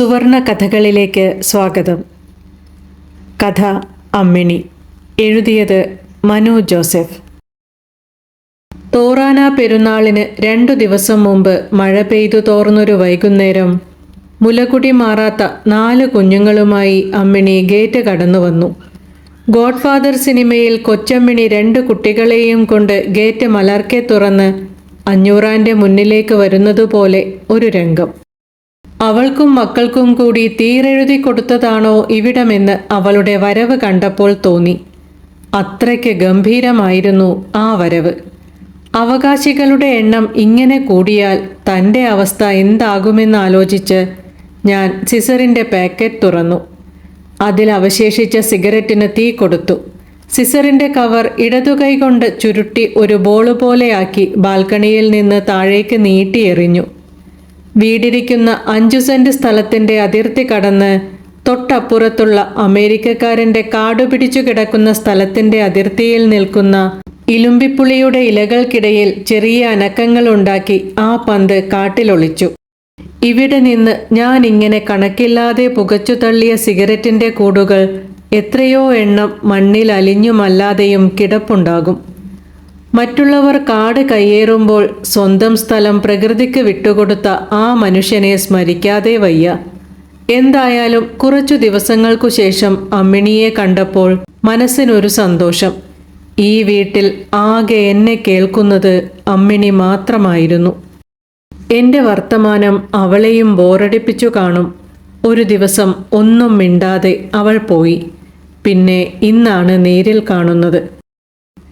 സുവർണ കഥകളിലേക്ക് സ്വാഗതം. കഥ അമ്മിണി. എഴുതിയത് മനു ജോസഫ്. തോറാന പെരുന്നാളിന് 2 ദിവസം മുമ്പ് മഴ പെയ്തു തോർന്നൊരു വൈകുന്നേരം മുലകുടി മാറാത്ത 4 കുഞ്ഞുങ്ങളുമായി അമ്മിണി ഗേറ്റ് കടന്നു വന്നു. ഗോഡ്ഫാദർ സിനിമയിൽ കൊച്ചമ്മിണി 2 കുട്ടികളെയും കൊണ്ട് ഗേറ്റ് മലർക്കെ തുറന്ന് അഞ്ഞൂറാൻ്റെ മുന്നിലേക്ക് വരുന്നതുപോലെ ഒരു രംഗം. അവൾക്കും മക്കൾക്കും കൂടി തീരെഴുതി കൊടുത്തതാണോ ഇവിടമെന്ന് അവളുടെ വരവ് കണ്ടപ്പോൾ തോന്നി. അത്രയ്ക്ക് ഗംഭീരമായിരുന്നു ആ വരവ്. അവകാശികളുടെ എണ്ണം ഇങ്ങനെ കൂടിയാൽ തൻ്റെ അവസ്ഥ എന്താകുമെന്നാലോചിച്ച് ഞാൻ സിസറിൻ്റെ പാക്കറ്റ് തുറന്നു. അതിൽ അവശേഷിച്ച സിഗരറ്റിന് തീ കൊടുത്തു. സിസറിൻ്റെ കവർ ഇടതുകൈ കൊണ്ട് ചുരുട്ടി ഒരു ബോള് പോലെയാക്കി ബാൽക്കണിയിൽ നിന്ന് താഴേക്ക് നീട്ടിയെറിഞ്ഞു. വീടിരിക്കുന്ന 5 സെന്റ് സ്ഥലത്തിൻ്റെ അതിർത്തി കടന്ന് തൊട്ടപ്പുറത്തുള്ള അമേരിക്കക്കാരൻ്റെ കാടുപിടിച്ചു കിടക്കുന്ന സ്ഥലത്തിൻ്റെ അതിർത്തിയിൽ നിൽക്കുന്ന ഇലുമ്പിപ്പുളിയുടെ ഇലകൾക്കിടയിൽ ചെറിയ അനക്കങ്ങളുണ്ടാക്കി ആ പന്ത് കാട്ടിലൊളിച്ചു. ഇവിടെ നിന്ന് ഞാൻ ഇങ്ങനെ കണക്കില്ലാതെ പുകച്ചു തള്ളിയ സിഗരറ്റിൻ്റെ കൂടുകൾ എത്രയോ എണ്ണം മണ്ണിൽ അലിഞ്ഞുമല്ലാതെയും കിടപ്പുണ്ടാകും. മറ്റുള്ളവർ കാട് കയ്യേറുമ്പോൾ സ്വന്തം സ്ഥലം പ്രകൃതിക്ക് വിട്ടുകൊടുത്ത ആ മനുഷ്യനെ സ്മരിക്കാതെ വയ്യ. എന്തായാലും കുറച്ചു ദിവസങ്ങൾക്കു ശേഷം അമ്മിണിയെ കണ്ടപ്പോൾ മനസ്സിനൊരു സന്തോഷം. ഈ വീട്ടിൽ ആകെ എന്നെ കേൾക്കുന്നത് അമ്മിണി മാത്രമായിരുന്നു. എൻ്റെ വർത്തമാനം അവളെയും ബോറടിപ്പിച്ചു കാണും. ഒരു ദിവസം ഒന്നും മിണ്ടാതെ അവൾ പോയി. പിന്നെ ഇന്നാണ് നേരിൽ കാണുന്നത്.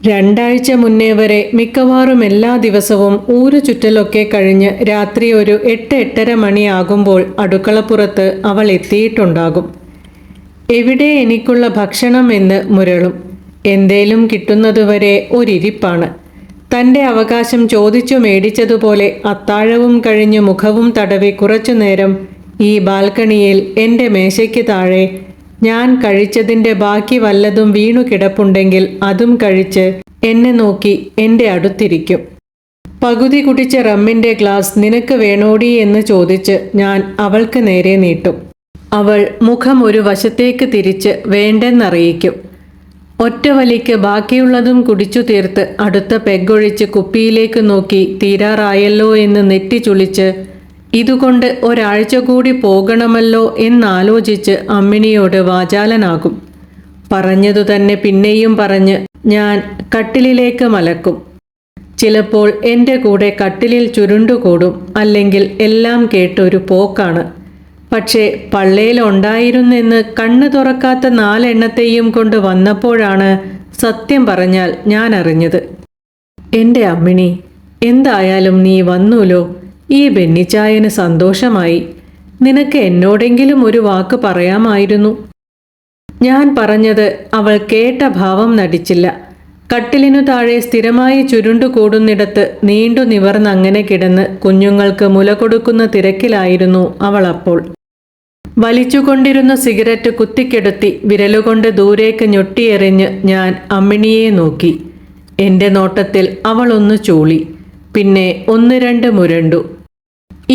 2 ആഴ്ച മുന്നേ വരെ മിക്കവാറും എല്ലാ ദിവസവും ഊരു ചുറ്റലൊക്കെ കഴിഞ്ഞ് രാത്രി ഒരു 8-8:30 മണിയാകുമ്പോൾ അടുക്കളപ്പുറത്ത് അവൾ എത്തിയിട്ടുണ്ടാകും. എവിടെ എനിക്കുള്ള ഭക്ഷണം എന്ന് മുരളും. എന്തേലും കിട്ടുന്നതുവരെ ഒരിരിപ്പാണ്. തൻ്റെ അവകാശം ചോദിച്ചു മേടിച്ചതുപോലെ അത്താഴവും കഴിഞ്ഞ് മുഖവും തടവി കുറച്ചു നേരം ഈ ബാൽക്കണിയിൽ എൻ്റെ മേശയ്ക്ക് താഴെ ഞാൻ കഴിച്ചതിൻ്റെ ബാക്കി വല്ലതും വീണു കിടപ്പുണ്ടെങ്കിൽ അതും കഴിച്ച് എന്നെ നോക്കി എൻ്റെ അടുത്തിരിക്കും. പകുതി കുടിച്ച റമ്മിൻ്റെ ഗ്ലാസ് നിനക്ക് വേണോടി എന്ന് ചോദിച്ച് ഞാൻ അവൾക്ക് നേരെ നീട്ടും. അവൾ മുഖം ഒരു വശത്തേക്ക് തിരിച്ച് വേണ്ടെന്നറിയിക്കും. ഒറ്റവലിക്ക് ബാക്കിയുള്ളതും കുടിച്ചു തീർത്ത് അടുത്ത പെഗൊഴിച്ച് കുപ്പിയിലേക്ക് നോക്കി തീരാറായല്ലോ എന്ന് നെറ്റി ചുളിച്ച് ഇതുകൊണ്ട് ഒരാഴ്ച കൂടി പോകണമല്ലോ എന്നാലോചിച്ച് അമ്മിണിയോട് വാചാലനാകും. പറഞ്ഞതു തന്നെ പിന്നെയും പറഞ്ഞ് ഞാൻ കട്ടിലിലേക്ക് മലക്കും. ചിലപ്പോൾ എൻ്റെ കൂടെ കട്ടിലിൽ ചുരുണ്ടുകൂടും. അല്ലെങ്കിൽ എല്ലാം കേട്ടൊരു പോക്കാണ്. പക്ഷേ പള്ളയിലുണ്ടായിരുന്നെന്ന് കണ്ണു തുറക്കാത്ത 4 എണ്ണത്തെയും കൊണ്ട് വന്നപ്പോഴാണ് സത്യം പറഞ്ഞാൽ ഞാൻ അറിഞ്ഞത്. എൻ്റെ അമ്മിണി, എന്തായാലും നീ വന്നൂലോ. ഈ ബെന്നിച്ചായന് സന്തോഷമായി. നിനക്ക് എന്നോടെങ്കിലും ഒരു വാക്ക് പറയാമായിരുന്നു. ഞാൻ പറഞ്ഞത് അവൾ കേട്ട ഭാവം നടിച്ചില്ല. കട്ടിലിനു താഴെ സ്ഥിരമായി ചുരുണ്ടുകൂടുന്നിടത്ത് നീണ്ടു നിവർന്നങ്ങനെ കിടന്ന് കുഞ്ഞുങ്ങൾക്ക് മുല കൊടുക്കുന്ന തിരക്കിലായിരുന്നു അവൾ അപ്പോൾ. വലിച്ചുകൊണ്ടിരുന്ന സിഗരറ്റ് കുത്തിക്കെടുത്തി വിരലുകൊണ്ട് ദൂരേക്ക് ഞൊട്ടിയെറിഞ്ഞ് ഞാൻ അമ്മിണിയെ നോക്കി. എൻ്റെ നോട്ടത്തിൽ അവൾ ഒന്ന് ചൂളി. പിന്നെ 1-2 മുരണ്ടു.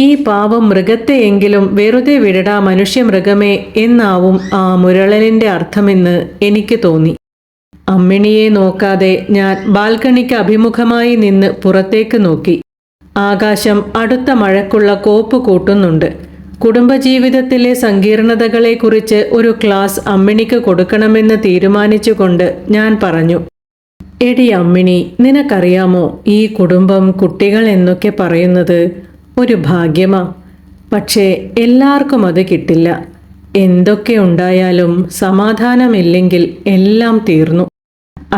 ഈ പാവം മൃഗത്തെയെങ്കിലും വെറുതെ വിടടാ മനുഷ്യമൃഗമേ എന്നാവും ആ മുരളലിൻ്റെ അർത്ഥമെന്ന് എനിക്ക് തോന്നി. അമ്മിണിയെ നോക്കാതെ ഞാൻ ബാൽക്കണിക്ക് അഭിമുഖമായി നിന്ന് പുറത്തേക്ക് നോക്കി. ആകാശം അടുത്ത മഴക്കുള്ള കോപ്പ് കൂട്ടുന്നുണ്ട്. കുടുംബജീവിതത്തിലെ സങ്കീർണതകളെക്കുറിച്ച് ഒരു ക്ലാസ് അമ്മിണിക്ക് കൊടുക്കണമെന്ന് തീരുമാനിച്ചുകൊണ്ട് ഞാൻ പറഞ്ഞു, എടി അമ്മിണി, നിനക്കറിയാമോ ഈ കുടുംബം, കുട്ടികൾ എന്നൊക്കെ പറയുന്നത് ഒരു ഭാഗ്യമാ. പക്ഷേ എല്ലാവർക്കും അത് കിട്ടില്ല. എന്തൊക്കെ ഉണ്ടായാലും സമാധാനമില്ലെങ്കിൽ എല്ലാം തീർന്നു.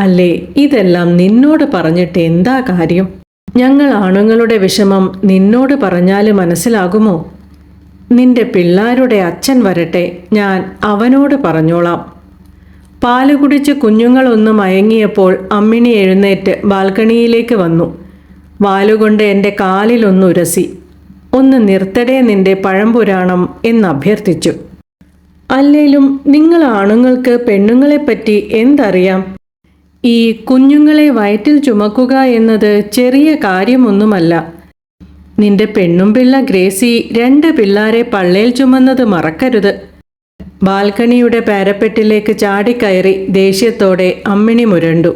അല്ലേ? ഇതെല്ലാം നിന്നോട് പറഞ്ഞിട്ട് എന്താ കാര്യം? ഞങ്ങൾ ആണുങ്ങളുടെ വിഷമം നിന്നോട് പറഞ്ഞാൽ മനസ്സിലാകുമോ? നിന്റെ പിള്ളാരുടെ അച്ഛൻ വരട്ടെ, ഞാൻ അവനോട് പറഞ്ഞോളാം. പാല് കുടിച്ച് കുഞ്ഞുങ്ങളൊന്ന് മയങ്ങിയപ്പോൾ അമ്മിണി എഴുന്നേറ്റ് ബാൽക്കണിയിലേക്ക് വന്നു. വാലുകൊണ്ട് എൻ്റെ കാലിലൊന്നുരസി. ഒന്ന് നിർത്തടേ നിന്റെ പഴംപുരാണം എന്നഭ്യർത്ഥിച്ചു. അല്ലേലും നിങ്ങൾ ആണുങ്ങൾക്ക് പെണ്ണുങ്ങളെപ്പറ്റി എന്തറിയാം? ഈ കുഞ്ഞുങ്ങളെ വയറ്റിൽ ചുമക്കുക എന്നത് ചെറിയ കാര്യമൊന്നുമല്ല. നിന്റെ പെണ്ണും പിള്ള ഗ്രേസി 2 പിള്ളാരെ പള്ളേൽ ചുമന്നത് മറക്കരുത്. ബാൽക്കണിയുടെ പാരപ്പെട്ടിലേക്ക് ചാടിക്കയറി ദേഷ്യത്തോടെ അമ്മിണി മുരണ്ടു.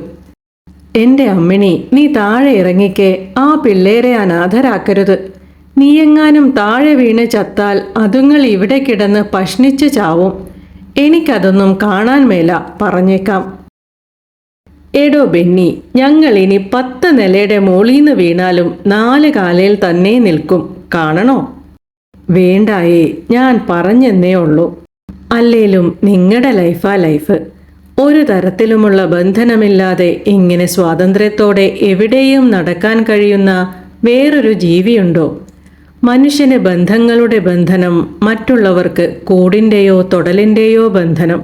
എൻ്റെ അമ്മിണി, നീ താഴെ ഇറങ്ങിക്കേ, ആ പിള്ളേരെ അനാഥരാക്കരുത്. നീയെങ്ങാനും താഴെ വീണ് ചത്താൽ അതുങ്ങൾ ഇവിടെ കിടന്ന് പഷ്ണിച്ച് ചാവും. എനിക്കതൊന്നും കാണാൻ മേല, പറഞ്ഞേക്കാം. എടോ ബെന്നി, ഞങ്ങൾ ഇനി 10 നിലയുടെ മോളീന്ന് വീണാലും 4 കാലയിൽ തന്നെ നിൽക്കും. കാണണോ? വേണ്ടായേ, ഞാൻ പറഞ്ഞെന്നേ ഉള്ളൂ. അല്ലേലും നിങ്ങളുടെ ലൈഫാ ലൈഫ്. ഒരു തരത്തിലുമുള്ള ബന്ധനമില്ലാതെ ഇങ്ങനെ സ്വാതന്ത്ര്യത്തോടെ എവിടെയും നടക്കാൻ കഴിയുന്ന വേറൊരു ജീവിയുണ്ടോ? മനുഷ്യന് ബന്ധങ്ങളുടെ ബന്ധനം, മറ്റുള്ളവർക്ക് കൂടിൻ്റെയോ തൊടലിൻ്റെയോ ബന്ധനം.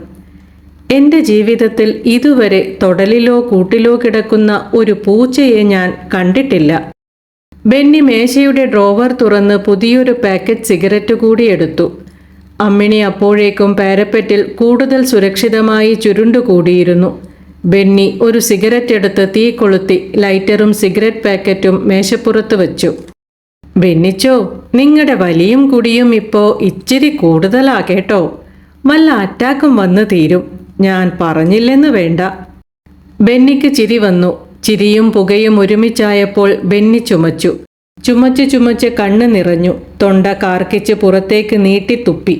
എൻ്റെ ജീവിതത്തിൽ ഇതുവരെ തൊടലിലോ കൂട്ടിലോ കിടക്കുന്ന ഒരു പൂച്ചയെ ഞാൻ കണ്ടിട്ടില്ല. ബെന്നി മേശയുടെ ഡ്രോവർ തുറന്ന് പുതിയൊരു പാക്കറ്റ് സിഗരറ്റ് കൂടി എടുത്തു. അമ്മിണി അപ്പോഴേക്കും പാരപ്പെറ്റിൽ കൂടുതൽ സുരക്ഷിതമായി ചുരുണ്ടുകൂടിയിരുന്നു. ബെന്നി ഒരു സിഗരറ്റ് എടുത്ത് തീ കൊളുത്തി ലൈറ്ററും സിഗരറ്റ് പാക്കറ്റും മേശപ്പുറത്ത് വെച്ചു. ബെന്നിച്ചോ, നിങ്ങളുടെ വലിയും കുടിയും ഇപ്പോൾ ഇച്ചിരി കൂടുതലാ കേട്ടോ. വല്ല അറ്റാക്കും വന്ന് തീരും. ഞാൻ പറഞ്ഞില്ലെന്ന് വേണ്ട. ബെന്നിക്ക് ചിരി വന്നു. ചിരിയും പുകയും ഒരുമിച്ചായപ്പോൾ ബെന്നി ചുമച്ചു. ചുമച്ച് കണ്ണ് നിറഞ്ഞു. തൊണ്ട കാർക്കിച്ച് പുറത്തേക്ക് നീട്ടിത്തുപ്പി.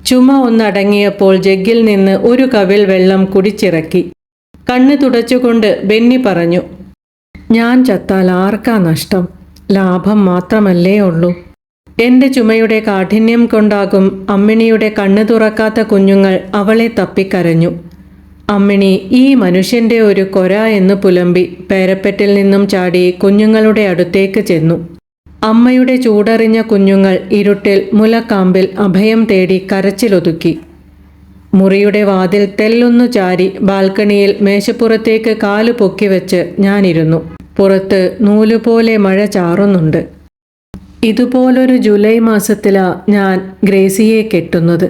ചുമ ഒന്നടങ്ങിയപ്പോൾ ജഗ്ഗിൽ നിന്ന് ഒരു കവിൾ വെള്ളം കുടിച്ചിറക്കി. കണ്ണ് തുടച്ചുകൊണ്ട് ബെന്നി പറഞ്ഞു, ഞാൻ ചത്താൽ ആർക്കാ നഷ്ടം? ലാഭം മാത്രമല്ലേ ഉള്ളൂ. എൻ്റെ ചുമയുടെ കാഠിന്യം കൊണ്ടാകും അമ്മിണിയുടെ കണ്ണ് തുറക്കാത്ത കുഞ്ഞുങ്ങൾ അവളെ തപ്പിക്കരഞ്ഞു. അമ്മിണി ഈ മനുഷ്യൻ്റെ ഒരു കൊര എന്ന് പുലമ്പി പാരപ്പെറ്റിൽ നിന്നും ചാടി കുഞ്ഞുങ്ങളുടെ അടുത്തേക്ക് ചെന്നു. അമ്മയുടെ ചൂടറിഞ്ഞ കുഞ്ഞുങ്ങൾ ഇരുട്ടിൽ മുലക്കാമ്പിൽ അഭയം തേടി കരച്ചിലൊതുക്കി. മുറിയുടെ വാതിൽ തെല്ലൊന്നു ചാരി ബാൽക്കണിയിൽ മേശപ്പുറത്തേക്ക് കാല് പൊക്കിവെച്ച് ഞാനിരുന്നു. പുറത്ത് നൂലുപോലെ മഴ ചാറുന്നുണ്ട്. ഇതുപോലൊരു ജൂലൈ മാസത്തിലാ ഞാൻ ഗ്രേസിയെ കെട്ടുന്നത്.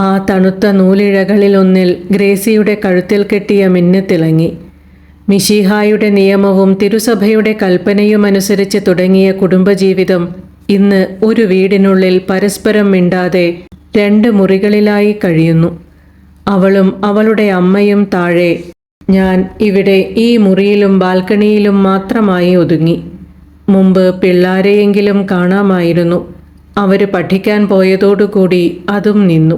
ആ തണുത്ത നൂലിഴകളിലൊന്നിൽ ഗ്രേസിയുടെ കഴുത്തിൽ കെട്ടിയ മിന്നു തിളങ്ങി. മിശിഹായുടെ നിയമവും തിരുസഭയുടെ കൽപ്പനയുമനുസരിച്ച് തുടങ്ങിയ കുടുംബജീവിതം ഇന്ന് ഒരു വീടിനുള്ളിൽ പരസ്പരം മിണ്ടാതെ 2 മുറികളിലായി കഴിയുന്നു. അവളും അവളുടെ അമ്മയും താഴെ, ഞാൻ ഇവിടെ ഈ മുറിയിലും ബാൽക്കണിയിലും മാത്രമായി ഒതുങ്ങി. മുമ്പ് പിള്ളാരെയെങ്കിലും കാണാമായിരുന്നു. അവർ പഠിക്കാൻ പോയതോടുകൂടി അതും നിന്നു.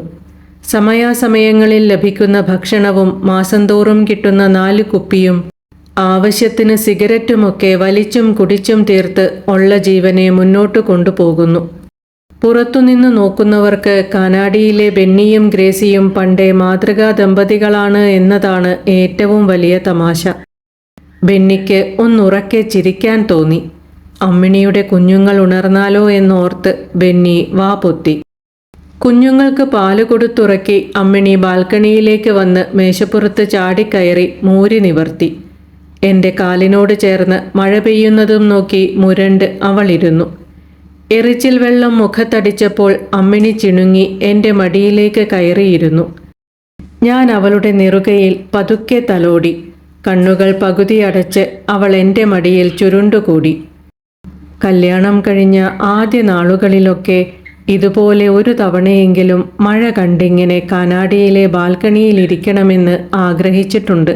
സമയാസമയങ്ങളിൽ ലഭിക്കുന്ന ഭക്ഷണവും മാസം തോറും കിട്ടുന്ന 4 കുപ്പിയും ആവശ്യത്തിന് സിഗരറ്റുമൊക്കെ വലിച്ചും കുടിച്ചും തീർത്ത് ഉള്ള ജീവനെ മുന്നോട്ട് കൊണ്ടുപോകുന്നു. പുറത്തുനിന്ന് നോക്കുന്നവർക്ക് കാനാഡിയിലെ ബെന്നിയും ഗ്രേസിയും പണ്ടേ മാതൃകാ ദമ്പതികളാണ് എന്നതാണ് ഏറ്റവും വലിയ തമാശ. ബെന്നിക്ക് ഒന്നുറക്കെ ചിരിക്കാൻ തോന്നി. അമ്മിണിയുടെ കുഞ്ഞുങ്ങൾ ഉണർന്നാലോ എന്നോർത്ത് ബെന്നി വാ പൊത്തി. കുഞ്ഞുങ്ങൾക്ക് പാല് കൊടുത്തുറക്കി അമ്മിണി ബാൽക്കണിയിലേക്ക് വന്ന് മേശപ്പുറത്ത് ചാടിക്കയറി മൂരി നിവർത്തി. എൻ്റെ കാലിനോട് ചേർന്ന് മഴ പെയ്യുന്നതും നോക്കി മുരണ്ട് അവളിരുന്നു. എറിച്ചിൽ വെള്ളം മുഖത്തടിച്ചപ്പോൾ അമ്മിണി ചിണുങ്ങി എൻ്റെ മടിയിലേക്ക് കയറിയിരുന്നു. ഞാൻ അവളുടെ നെറുകയിൽ പതുക്കെ തലോടി. കണ്ണുകൾ പകുതി അടച്ച് അവൾ എൻ്റെ മടിയിൽ ചുരുണ്ടുകൂടി. കല്യാണം കഴിഞ്ഞ ആദ്യ നാളുകളിലൊക്കെ ഇതുപോലെ ഒരു തവണയെങ്കിലും മഴ കണ്ടിങ്ങനെ കാനാഡിയിലെ ബാൽക്കണിയിലിരിക്കണമെന്ന് ആഗ്രഹിച്ചിട്ടുണ്ട്.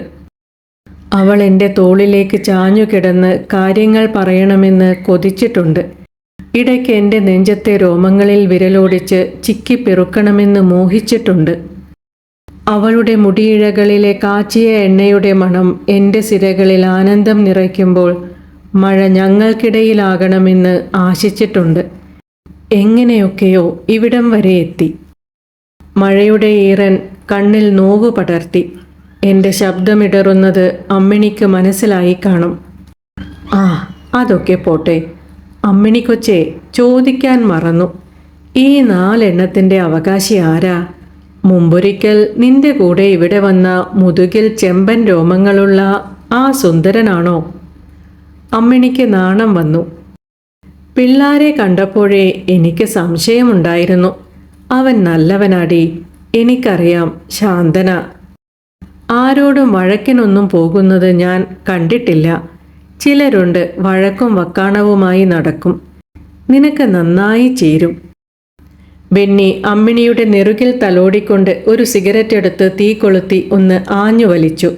അവൾ എൻ്റെ തോളിലേക്ക് ചാഞ്ഞു കിടന്ന് കാര്യങ്ങൾ പറയണമെന്ന് കൊതിച്ചിട്ടുണ്ട്. ഇടയ്ക്ക് എൻ്റെ നെഞ്ചത്തെ രോമങ്ങളിൽ വിരലോടിച്ച് ചിക്കിപ്പെറുക്കണമെന്ന് മോഹിച്ചിട്ടുണ്ട്. അവളുടെ മുടിയിഴകളിലെ കാച്ചിയ എണ്ണയുടെ മണം എൻ്റെ സിരകളിൽ ആനന്ദം നിറയ്ക്കുമ്പോൾ മഴ ഞങ്ങൾക്കിടയിലാകണമെന്ന് ആശിച്ചിട്ടുണ്ട്. എങ്ങനെയൊക്കെയോ ഇവിടം വരെ എത്തി. മഴയുടെ ഈറൻ കണ്ണിൽ നോവ് പടർത്തി. എൻ്റെ ശബ്ദമിടറുന്നത് അമ്മിണിക്ക് മനസ്സിലായി കാണും. ആ, അതൊക്കെ പോട്ടെ. അമ്മിണി കൊച്ചേ, ചോദിക്കാൻ മറന്നു. ഈ 4 എണ്ണത്തിൻ്റെ അവകാശി ആരാ? മുമ്പൊരിക്കൽ നിന്റെ കൂടെ ഇവിടെ വന്ന മുതുകിൽ ചെമ്പൻ രോമങ്ങളുള്ള ആ സുന്ദരനാണോ? അമ്മിണിക്ക് നാണം വന്നു. പിള്ളാരെ കണ്ടപ്പോഴേ എനിക്ക് സംശയമുണ്ടായിരുന്നു. അവൻ നല്ലവനാടി, എനിക്കറിയാം, ശാന്തന. ആരോടും വഴക്കിനൊന്നും പോകുന്നത് ഞാൻ കണ്ടിട്ടില്ല. ചിലരുണ്ട് വഴക്കും വക്കാണവുമായി നടക്കും. നിനക്ക് നന്നായി ചേരും. ബെന്നി അമ്മിണിയുടെ നെറുകിൽ തലോടിക്കൊണ്ട് ഒരു സിഗരറ്റ് എടുത്ത് തീ കൊളുത്തി ഒന്ന് ആഞ്ഞു വലിച്ചു.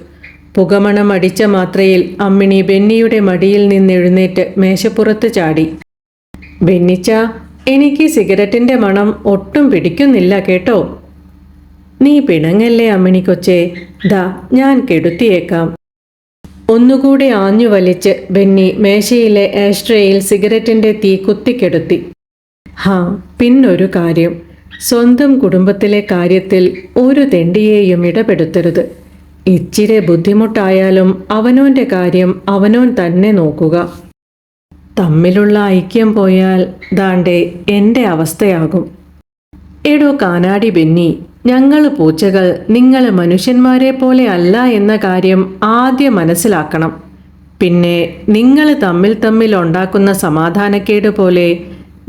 പുകമണം അടിച്ച മാത്രയിൽ അമ്മിണി ബെന്നിയുടെ മടിയിൽ നിന്നെഴുന്നേറ്റ് മേശപ്പുറത്ത് ചാടി. ബെന്നിച്ച, എനിക്ക് സിഗരറ്റിൻ്റെ മണം ഒട്ടും പിടിക്കുന്നില്ല കേട്ടോ. നീ പിണങ്ങല്ലേ അമ്മിണി കൊച്ചേ, ദാ ഞാൻ കെടുത്തിയേക്കാം. ഒന്നുകൂടി ആഞ്ഞു വലിച്ച് ബെന്നി മേശയിലെ ആഷ്ട്രേയിൽ സിഗരറ്റിൻ്റെ തീ കുത്തിക്കെടുത്തി. പിന്നൊരു കാര്യം, സ്വന്തം കുടുംബത്തിലെ കാര്യത്തിൽ ഒരു തെണ്ടിയെയും ഇടപെടുത്തരുത്. ഇച്ചിരി ബുദ്ധിമുട്ടായാലും അവനോൻ്റെ കാര്യം അവനോൻ തന്നെ നോക്കുക. തമ്മിലുള്ള ഐക്യം പോയാൽ ദാണ്ടെ എൻ്റെ അവസ്ഥയാകും. എടോ കാനാടി ബെന്നി, ഞങ്ങൾ പൂച്ചകൾ നിങ്ങൾ മനുഷ്യന്മാരെ പോലെ അല്ല എന്ന കാര്യം ആദ്യം മനസ്സിലാക്കണം. പിന്നെ നിങ്ങൾ തമ്മിൽ ഉണ്ടാക്കുന്ന സമാധാനക്കേട് പോലെ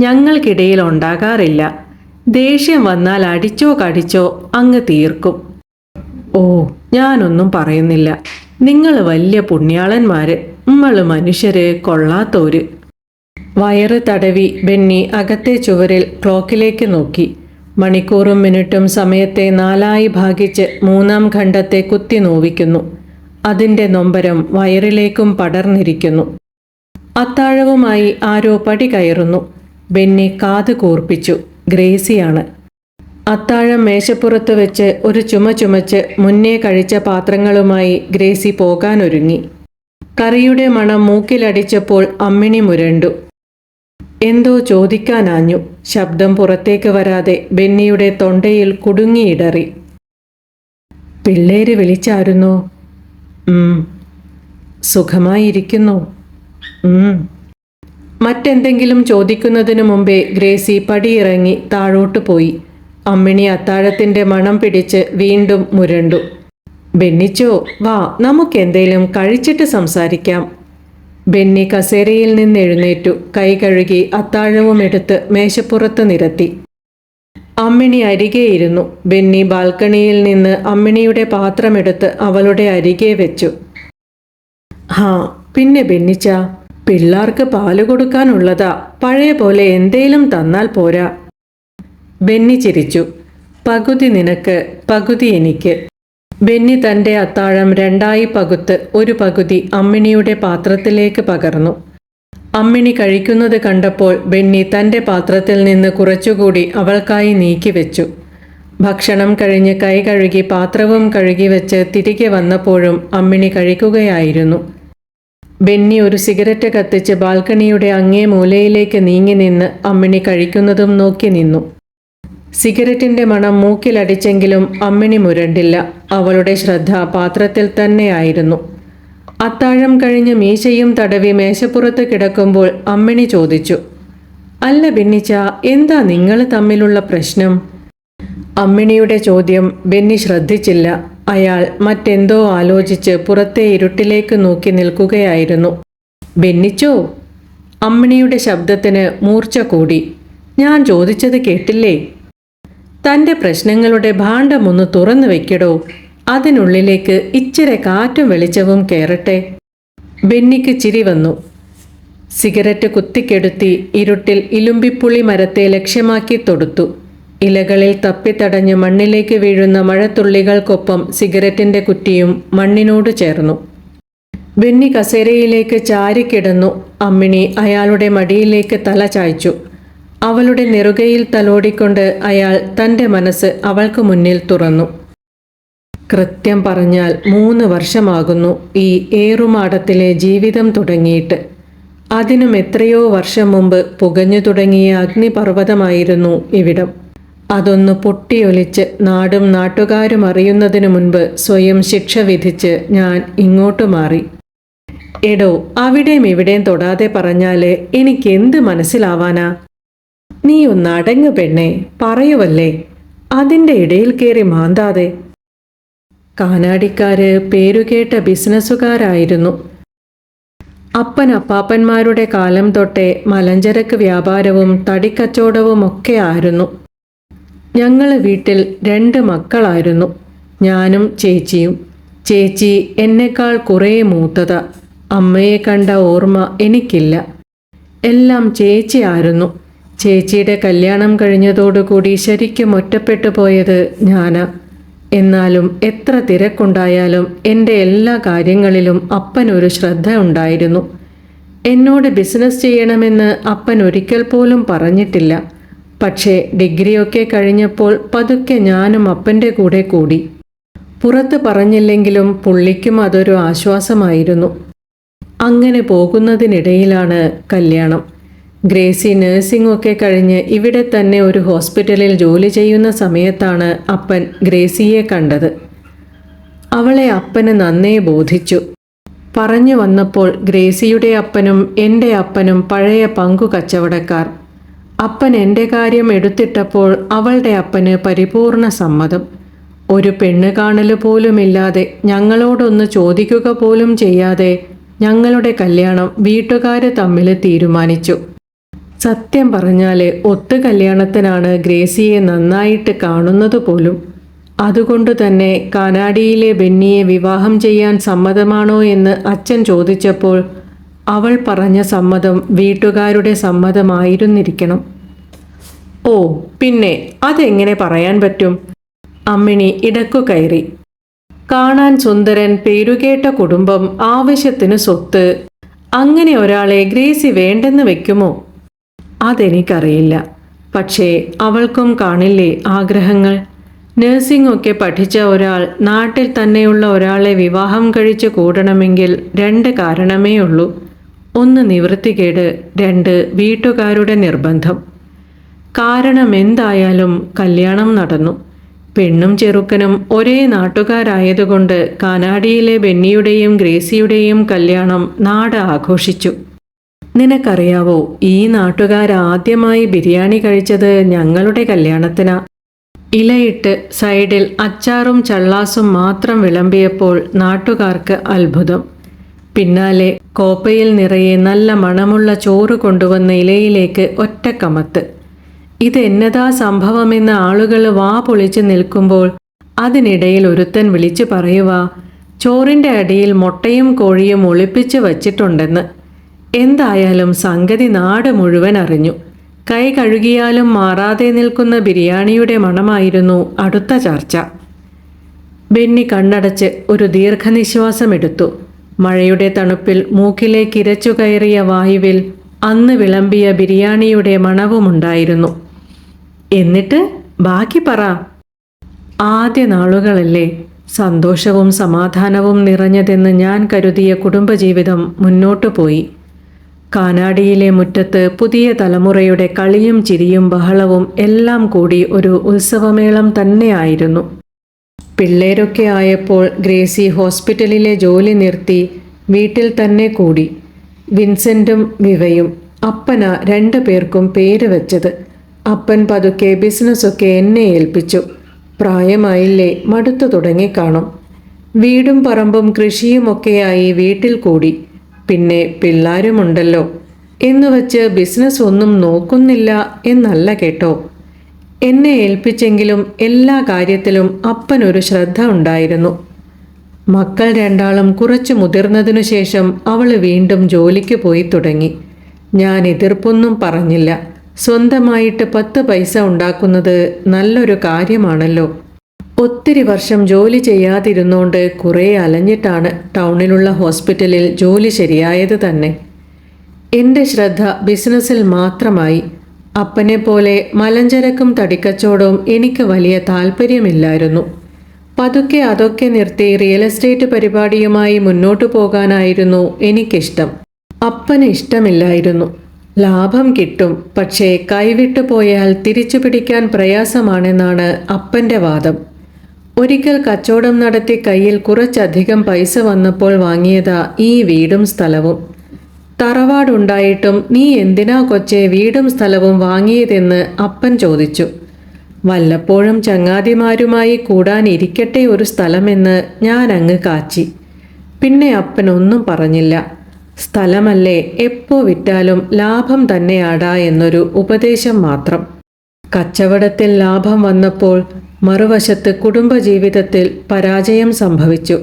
ഞങ്ങൾക്കിടയിൽ ഉണ്ടാകാറില്ല. ദേഷ്യം വന്നാൽ അടിച്ചോ കടിച്ചോ അങ്ങ് തീർക്കും. ഓ, ഞാനൊന്നും പറയുന്നില്ല. നിങ്ങൾ വലിയ പുണ്യാളന്മാര്, നമ്മൾ മനുഷ്യര് കൊള്ളാത്തോര്. വയറ് തടവി ബെന്നി അകത്തെ ചുവരിൽ ക്ലോക്കിലേക്ക് നോക്കി. മണിക്കൂറും മിനിറ്റും സമയത്തെ 4 ഭാഗിച്ച് 3-ാം ഖണ്ഡത്തെ കുത്തി നോവിക്കുന്നു. അതിൻ്റെ നൊമ്പരം വയറിലേക്കും പടർന്നിരിക്കുന്നു. അത്താഴവുമായി ആരോ പടി കയറുന്നു. ബെന്നി കാത് കൂർപ്പിച്ചു. ഗ്രേസിയാണ്. അത്താഴം മേശപ്പുറത്ത് വെച്ച് ഒരു ചുമച്ച് മുന്നേ കഴിച്ച പാത്രങ്ങളുമായി ഗ്രേസി പോകാനൊരുങ്ങി. കറിയുടെ മണം മൂക്കിലടിച്ചപ്പോൾ അമ്മിണി മുരണ്ടു. എന്തോ ചോദിക്കാനാഞ്ഞു. ശബ്ദം പുറത്തേക്ക് വരാതെ ബെന്നിയുടെ തൊണ്ടയിൽ കുടുങ്ങിയിടറി. പിള്ളേര് വിളിച്ചായിരുന്നോ? സുഖമായിരിക്കുന്നു. മറ്റെന്തെങ്കിലും ചോദിക്കുന്നതിനു മുമ്പേ ഗ്രേസി പടിയിറങ്ങി താഴോട്ട് പോയി. അമ്മിണി അത്താഴത്തിൻ്റെ മണം പിടിച്ച് വീണ്ടും മുരണ്ടു. ബെന്നിച്ചോ, വാ, നമുക്കെന്തേലും കഴിച്ചിട്ട് സംസാരിക്കാം. ബെന്നി കസേരയിൽ നിന്നെഴുന്നേറ്റു. കൈ കഴുകി അത്താഴവും എടുത്ത് മേശപ്പുറത്ത് നിരത്തി. അമ്മിണി അരികെയിരുന്നു. ബെന്നി ബാൽക്കണിയിൽ നിന്ന് അമ്മിണിയുടെ പാത്രമെടുത്ത് അവളുടെ അരികെ വെച്ചു. പിന്നെ ബെന്നിച്ച, പിള്ളാർക്ക് പാല് കൊടുക്കാനുള്ളതാ. പഴയ പോലെ എന്തേലും തന്നാൽ പോരാ. ബെന്നി ചിരിച്ചു. പകുതി നിനക്ക്, പകുതി എനിക്ക്. ബെന്നി തൻ്റെ അത്താഴം 2 പകുത്ത് ഒരു പകുതി അമ്മിണിയുടെ പാത്രത്തിലേക്ക് പകർന്നു. അമ്മിണി കഴിക്കുന്നത് കണ്ടപ്പോൾ ബെന്നി തൻ്റെ പാത്രത്തിൽ നിന്ന് കുറച്ചുകൂടി അവൾക്കായി നീക്കിവെച്ചു. ഭക്ഷണം കഴിഞ്ഞ് കൈ കഴുകി പാത്രവും കഴുകി വെച്ച് തിരികെ വന്നപ്പോഴും അമ്മിണി കഴിക്കുകയായിരുന്നു. ബെന്നി ഒരു സിഗരറ്റ് കത്തിച്ച് ബാൽക്കണിയുടെ അങ്ങേ മൂലയിലേക്ക് നീങ്ങി നിന്ന് അമ്മിണി കഴിക്കുന്നതും നോക്കി നിന്നു. സിഗരറ്റിൻ്റെ മണം മൂക്കിലടിച്ചെങ്കിലും അമ്മിണി മുരണ്ടില്ല. അവളുടെ ശ്രദ്ധ പാത്രത്തിൽ തന്നെയായിരുന്നു. അത്താഴം കഴിഞ്ഞ് മീശയും തടവി മേശപ്പുറത്ത് കിടക്കുമ്പോൾ അമ്മിണി ചോദിച്ചു, അല്ല ബെന്നിച്ച, എന്താ നിങ്ങൾ തമ്മിലുള്ള പ്രശ്നം? അമ്മിണിയുടെ ചോദ്യം ബെന്നി ശ്രദ്ധിച്ചില്ല. അയാൾ മറ്റെന്തോ ആലോചിച്ച് പുറത്തെ ഇരുട്ടിലേക്ക് നോക്കി നിൽക്കുകയായിരുന്നു. ബെന്നിച്ചോ? അമ്മിണിയുടെ ശബ്ദത്തിന് മൂർച്ച കൂടി. ഞാൻ ചോദിച്ചത് കേട്ടില്ലേ? തൻ്റെ പ്രശ്നങ്ങളുടെ ഭാണ്ഡമൊന്ന് തുറന്നു വെക്കടോ. അതിനുള്ളിലേക്ക് ഇച്ചിരി കാറ്റും വെളിച്ചവും കയറട്ടെ. ബെന്നിക്ക് ചിരി വന്നു. സിഗരറ്റ് കുത്തിക്കെടുത്തി ഇരുട്ടിൽ ഇലുമ്പിപ്പുളി മരത്തെ ലക്ഷ്യമാക്കി തൊടുത്തു. ഇലകളിൽ തപ്പിത്തടഞ്ഞ് മണ്ണിലേക്ക് വീഴുന്ന മഴത്തുള്ളികൾക്കൊപ്പം സിഗരറ്റിൻ്റെ കുറ്റിയും മണ്ണിനോട് ചേർന്നു. ബെന്നി കസേരയിലേക്ക് ചാരിക്കിടന്നു. അമ്മിണി അയാളുടെ മടിയിലേക്ക് തല ചായ്ച്ചു. അവളുടെ നെറുകയിൽ തലോടിക്കൊണ്ട് അയാൾ തൻ്റെ മനസ്സ് അവൾക്ക് മുന്നിൽ തുറന്നു. കൃത്യം പറഞ്ഞാൽ 3 വർഷമാകുന്നു ഈ ഏറുമാടത്തിലെ ജീവിതം തുടങ്ങിയിട്ട്. അതിനും എത്രയോ വർഷം മുമ്പ് പുകഞ്ഞു തുടങ്ങിയ അഗ്നിപർവ്വതമായിരുന്നു ഇവിടം. അതൊന്ന് പൊട്ടിയൊലിച്ച് നാടും നാട്ടുകാരും അറിയുന്നതിനു മുൻപ് സ്വയം ശിക്ഷ വിധിച്ച് ഞാൻ ഇങ്ങോട്ട് മാറി. എടോ, അവിടെയും ഇവിടെയും തൊടാതെ പറഞ്ഞാൽ എനിക്കെന്ത് മനസ്സിലാവാനാ? നീ ഒന്നടങ്ങ് പെണ്ണേ, പറയുവല്ലേ. അതിൻ്റെ ഇടയിൽ കയറി മാന്താതെ. കാനാടിക്കാര് പേരുകേട്ട ബിസിനസ്സുകാരായിരുന്നു. അപ്പാപ്പന്മാരുടെ കാലം തൊട്ടേ മലഞ്ചരക്ക് വ്യാപാരവും തടിക്കച്ചവടവും ഒക്കെ ആയിരുന്നു. ഞങ്ങൾ വീട്ടിൽ 2 മക്കളായിരുന്നു, ഞാനും ചേച്ചിയും. ചേച്ചി എന്നെക്കാൾ കുറേ മൂത്തതാ. അമ്മയെ കണ്ട ഓർമ്മ എനിക്കില്ല. എല്ലാം ചേച്ചിയായിരുന്നു. ചേച്ചിയുടെ കല്യാണം കഴിഞ്ഞതോടുകൂടി ശരിക്കും ഒറ്റപ്പെട്ടു പോയത് ഞാനാ. എന്നാലും എത്ര തിരക്കുണ്ടായാലും എൻ്റെ എല്ലാ കാര്യങ്ങളിലും അപ്പനൊരു ശ്രദ്ധ ഉണ്ടായിരുന്നു. എന്നോട് ബിസിനസ് ചെയ്യണമെന്ന് അപ്പൻ ഒരിക്കൽ പോലും പറഞ്ഞിട്ടില്ല. പക്ഷേ ഡിഗ്രിയൊക്കെ കഴിഞ്ഞപ്പോൾ പതുക്കെ ഞാനും അപ്പൻ്റെ കൂടെ കൂടി. പുറത്ത് പറഞ്ഞില്ലെങ്കിലും പുള്ളിക്കും അതൊരു ആശ്വാസമായിരുന്നു. അങ്ങനെ പോകുന്നതിനിടയിലാണ് കല്യാണം. ഗ്രേസി നഴ്സിംഗ് ഒക്കെ കഴിഞ്ഞ് ഇവിടെ തന്നെ ഒരു ഹോസ്പിറ്റലിൽ ജോലി ചെയ്യുന്ന സമയത്താണ് അപ്പൻ ഗ്രേസിയെ കണ്ടത്. അവളെ അപ്പന് നന്നേ ബോധിച്ചു. പറഞ്ഞു വന്നപ്പോൾ ഗ്രേസിയുടെ അപ്പനും എൻ്റെ അപ്പനും പഴയ പങ്കു കച്ചവടക്കാർ. അപ്പൻ എൻ്റെ കാര്യം എടുത്തിട്ടപ്പോൾ അവളുടെ അപ്പന് പരിപൂർണ സമ്മതം. ഒരു പെണ്ണ് കാണൽ പോലുമില്ലാതെ, ഞങ്ങളോടൊന്ന് ചോദിക്കുക പോലും ചെയ്യാതെ ഞങ്ങളുടെ കല്യാണം വീട്ടുകാർ തമ്മിൽ തീരുമാനിച്ചു. സത്യം പറഞ്ഞാൽ ഒത്തു കല്യാണത്തിനാണ് ഗ്രേസിയെ നന്നായിട്ട് കാണുന്നത് പോലും. അതുകൊണ്ട് തന്നെ കാനാഡിയിലെ ബെന്നിയെ വിവാഹം ചെയ്യാൻ സമ്മതമാണോ എന്ന് അച്ഛൻ ചോദിച്ചപ്പോൾ അവൾ പറഞ്ഞ സമ്മതം വീട്ടുകാരുടെ സമ്മതമായിരുന്നിരിക്കണം. ഓ പിന്നെ അതെങ്ങനെ പറയാൻ പറ്റും? അമ്മിണി ഇടക്കു കയറി. കാണാൻ സുന്ദരൻ, പേരുകേട്ട കുടുംബം, ആവശ്യത്തിന് സ്വത്ത്, അങ്ങനെ ഒരാളെ ഗ്രേസി വേണ്ടെന്ന് വെക്കുമോ? അതെനിക്കറിയില്ല. പക്ഷേ അവൾക്കും കാണില്ലേ ആഗ്രഹങ്ങൾ? നഴ്സിംഗ് ഒക്കെ പഠിച്ച ഒരാൾ നാട്ടിൽ തന്നെയുള്ള ഒരാളെ വിവാഹം കഴിച്ച് കൂടണമെങ്കിൽ 2 കാരണമേ ഉള്ളൂ. 1 നിവൃത്തികേട്, 2 വീട്ടുകാരുടെ നിർബന്ധം. കാരണം എന്തായാലും കല്യാണം നടന്നു. പെണ്ണും ചെറുക്കനും ഒരേ നാട്ടുകാരായതുകൊണ്ട് കാനാഡിയിലെ ബെന്നിയുടെയും ഗ്രേസിയുടെയും കല്യാണം നാട് ആഘോഷിച്ചു. നിനക്കറിയാവോ, ഈ നാട്ടുകാരാദ്യമായി ബിരിയാണി കഴിച്ചത് ഞങ്ങളുടെ കല്യാണത്തിനാ. ഇലയിട്ട് സൈഡിൽ അച്ചാറും ചള്ളാസും മാത്രം വിളമ്പിയപ്പോൾ നാട്ടുകാർക്ക് അത്ഭുതം. പിന്നാലെ കോപ്പയിൽ നിറയെ നല്ല മണമുള്ള ചോറ് കൊണ്ടുവന്ന ഇലയിലേക്ക് ഒറ്റക്കമത്ത്. ഇതെന്നതാ സംഭവമെന്ന് ആളുകൾ വാ പൊളിച്ച് നിൽക്കുമ്പോൾ അതിനിടയിൽ ഒരുത്തൻ വിളിച്ചു പറയുക, ചോറിൻ്റെ അടിയിൽ മുട്ടയും കോഴിയും ഒളിപ്പിച്ച് വച്ചിട്ടുണ്ടെന്ന്. എന്തായാലും സംഗതി നാട് മുഴുവൻ അറിഞ്ഞു. കൈ കഴുകിയാലും മാറാതെ നിൽക്കുന്ന ബിരിയാണിയുടെ മണമായിരുന്നു അടുത്ത ചർച്ച. ബെന്നി കണ്ണടച്ച് ഒരു ദീർഘനിശ്വാസമെടുത്തു. മഴയുടെ തണുപ്പിൽ മൂക്കിലേക്ക് ഇരച്ചു കയറിയ വായുവിൽ അന്ന് വിളമ്പിയ ബിരിയാണിയുടെ മണവുമുണ്ടായിരുന്നു. എന്നിട്ട് ബാക്കി പറ. ആദ്യ നാളുകളല്ലേ സന്തോഷവും സമാധാനവും നിറഞ്ഞതെന്ന് ഞാൻ കരുതിയ കുടുംബജീവിതം മുന്നോട്ടു പോയി. കാനാഡിയിലെ മുറ്റത്ത് പുതിയ തലമുറയുടെ കളിയും ചിരിയും ബഹളവും എല്ലാം കൂടി ഒരു ഉത്സവമേളം തന്നെയായിരുന്നു. പിള്ളേരൊക്കെ ആയപ്പോൾ ഗ്രേസി ഹോസ്പിറ്റലിലെ ജോലി നിർത്തി വീട്ടിൽ തന്നെ കൂടി. വിൻസെൻറ്റും വിവയും. അപ്പനാ 2 പേർക്കും പേര് വെച്ചത്. അപ്പൻ പതുക്കെ ബിസിനസ്സൊക്കെ എന്നെ ഏൽപ്പിച്ചു. പ്രായമായില്ലേ, മടുത്തു തുടങ്ങിക്കാണും. വീടും പറമ്പും കൃഷിയുമൊക്കെയായി വീട്ടിൽ കൂടി. പിന്നെ പിള്ളാരുമുണ്ടല്ലോ എന്നുവച്ച് ബിസിനസ് ഒന്നും നോക്കുന്നില്ല എന്നല്ല കേട്ടോ. എന്നെ ഏൽപ്പിച്ചെങ്കിലും എല്ലാ കാര്യത്തിലും അപ്പനൊരു ശ്രദ്ധ ഉണ്ടായിരുന്നു. മക്കൾ 2 കുറച്ചു മുതിർന്നതിനു ശേഷം അവൾ വീണ്ടും ജോലിക്ക് പോയി തുടങ്ങി. ഞാൻ എതിർപ്പൊന്നും പറഞ്ഞില്ല. സ്വന്തമായിട്ട് 10 പൈസ ഉണ്ടാക്കുന്നത് നല്ലൊരു കാര്യമാണല്ലോ. ഒത്തിരി വർഷം ജോലി ചെയ്യാതിരുന്നോണ്ട് കുറേ അലഞ്ഞിട്ടാണ് ടൗണിലുള്ള ഹോസ്പിറ്റലിൽ ജോലി ശരിയായത് തന്നെ. എൻ്റെ ശ്രദ്ധ ബിസിനസ്സിൽ മാത്രമായി. അപ്പനെ പോലെ മലഞ്ചരക്കും തടിക്കച്ചവടവും എനിക്ക് വലിയ താല്പര്യമില്ലായിരുന്നു. പതുക്കെ അതൊക്കെ നിർത്തി റിയൽ എസ്റ്റേറ്റ് പരിപാടിയുമായി മുന്നോട്ടു പോകാനായിരുന്നു എനിക്കിഷ്ടം. അപ്പന് ഇഷ്ടമില്ലായിരുന്നു. ലാഭം കിട്ടും, പക്ഷേ കൈവിട്ടു പോയാൽ തിരിച്ചു പിടിക്കാൻ പ്രയാസമാണെന്നാണ് അപ്പൻ്റെ വാദം. ഒരിക്കൽ കച്ചവടം നടത്തി കയ്യിൽ കുറച്ചധികം പൈസ വന്നപ്പോൾ വാങ്ങിയതാ ഈ വീടും സ്ഥലവും. തറവാടുണ്ടായിട്ടും നീ എന്തിനാ കൊച്ചേ വീടും സ്ഥലവും വാങ്ങിയതെന്ന് അപ്പൻ ചോദിച്ചു. വല്ലപ്പോഴും ചങ്ങാതിമാരുമായി കൂടാനിരിക്കട്ടെ ഒരു സ്ഥലമെന്ന് ഞാൻ അങ്ങ് കാച്ചി. പിന്നെ അപ്പൻ ഒന്നും പറഞ്ഞില്ല. സ്ഥലമല്ലേ, എപ്പോ വിറ്റാലും ലാഭം തന്നെയാടാ എന്നൊരു ഉപദേശം മാത്രം. കച്ചവടത്തിൽ ലാഭം വന്നപ്പോൾ മറുവശത്ത് കുടുംബജീവിതത്തിൽ പരാജയം സംഭവിച്ചു.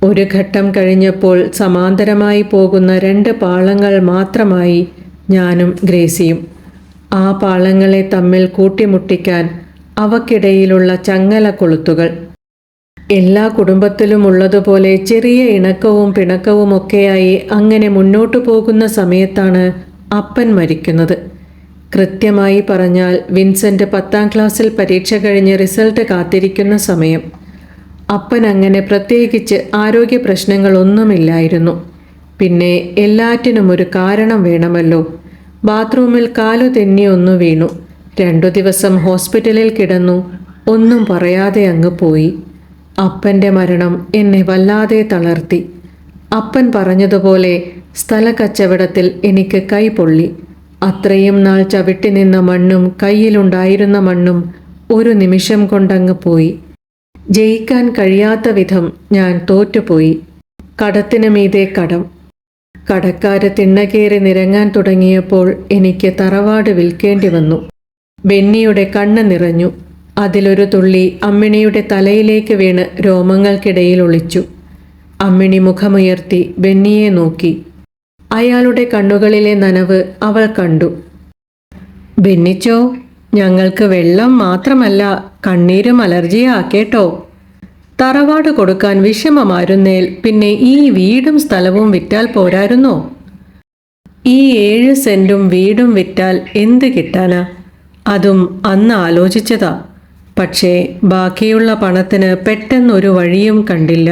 ഒരു ഘട്ടം കഴിഞ്ഞപ്പോൾ സമാന്തരമായി പോകുന്ന 2 പാളങ്ങൾ മാത്രമായി ഞാനും ഗ്രേസിയും. ആ പാളങ്ങളെ തമ്മിൽ കൂട്ടിമുട്ടിക്കാൻ അവക്കിടയിലുള്ള ചങ്ങല കൊളുത്തുകൾ. എല്ലാ കുടുംബത്തിലും ഉള്ളതുപോലെ ചെറിയ ഇണക്കവും പിണക്കവുമൊക്കെയായി അങ്ങനെ മുന്നോട്ടു പോകുന്ന സമയത്താണ് അപ്പൻ മരിക്കുന്നത്. കൃത്യമായി പറഞ്ഞാൽ വിൻസെൻ്റ് 10ാം ക്ലാസ്സിൽ പരീക്ഷ കഴിഞ്ഞ് റിസൾട്ട് കാത്തിരിക്കുന്ന സമയം. അപ്പൻ അങ്ങനെ പ്രത്യേകിച്ച് ആരോഗ്യ പ്രശ്നങ്ങളൊന്നുമില്ലായിരുന്നു. പിന്നെ എല്ലാറ്റിനും ഒരു കാരണം വേണമല്ലോ. ബാത്റൂമിൽ കാലു തെന്നി ഒന്ന് വീണു. 2 ദിവസം ഹോസ്പിറ്റലിൽ കിടന്നു. ഒന്നും പറയാതെ അങ്ങ് പോയി. അപ്പൻ്റെ മരണം എന്നെ വല്ലാതെ തളർത്തി. അപ്പൻ പറഞ്ഞതുപോലെ സ്ഥലക്കച്ചവടത്തിൽ എനിക്ക് കൈ പൊള്ളി. അത്രയും നാൾ ചവിട്ടി നിന്ന മണ്ണും കയ്യിലുണ്ടായിരുന്ന മണ്ണും ഒരു നിമിഷം കൊണ്ടങ്ങ് പോയി. ജയിക്കാൻ കഴിയാത്ത വിധം ഞാൻ തോറ്റുപോയി. കടത്തിന് മീതെ കടം. കടക്കാര് തിണ്ണകേറി നിരങ്ങാൻ തുടങ്ങിയപ്പോൾ എനിക്ക് തറവാട് വിൽക്കേണ്ടി വന്നു. ബെന്നിയുടെ കണ്ണ് നിറഞ്ഞു. അതിലൊരു തുള്ളി അമ്മിണിയുടെ തലയിലേക്ക് വീണ് രോമങ്ങൾക്കിടയിൽ ഒളിച്ചു. അമ്മിണി മുഖമുയർത്തി ബെന്നിയെ നോക്കി. അയാളുടെ കണ്ണുകളിലെ നനവ് അവൾ കണ്ടു. ബെന്നിച്ചോ, ഞങ്ങൾക്ക് വെള്ളം മാത്രമല്ല കണ്ണീരും അലർജിയാക്കേട്ടോ. തറവാട് കൊടുക്കാൻ വിഷമമായിരുന്നേൽ പിന്നെ ഈ വീടും സ്ഥലവും വിറ്റാൽ പോരായിരുന്നോ? ഈ 7 സെന്റും വീടും വിറ്റാൽ എന്ത് കിട്ടാനാ? അതും അന്ന് ആലോചിച്ചതാ. പക്ഷേ ബാക്കിയുള്ള പണത്തിന് പെട്ടെന്നൊരു വഴിയും കണ്ടില്ല.